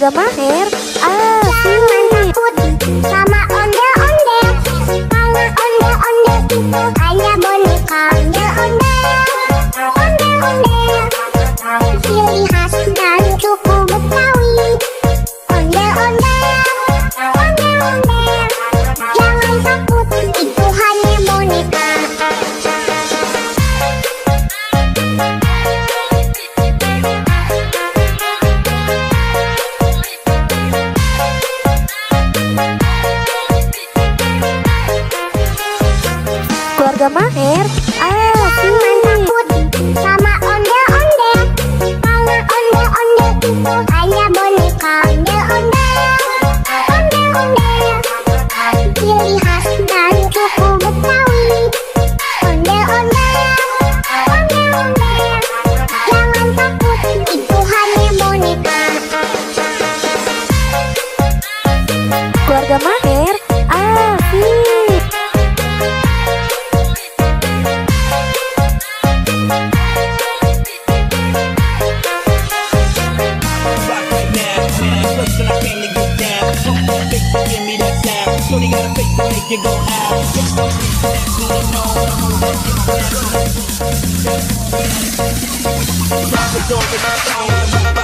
Keluarga Maher Jangan takut sama ondel-ondel, karena ondel-ondel itu hanya boneka. Ondel-ondel, ondel-ondel, ciri khas dan suku Betawi. Ondel-ondel, ondel-ondel, jangan takut, itu hanya boneka. Keluarga Maher Jangan takut sama ondel-ondel, karena ondel-ondel itu hanya boneka. Ondel-ondel, ondel-ondel, ciri khas dan suku Betawi. Ondel-ondel, ondel-ondel, jangan takut, itu hanya boneka. Keluarga Maher Shorty got a face to make you go out. Drop the door in my phone.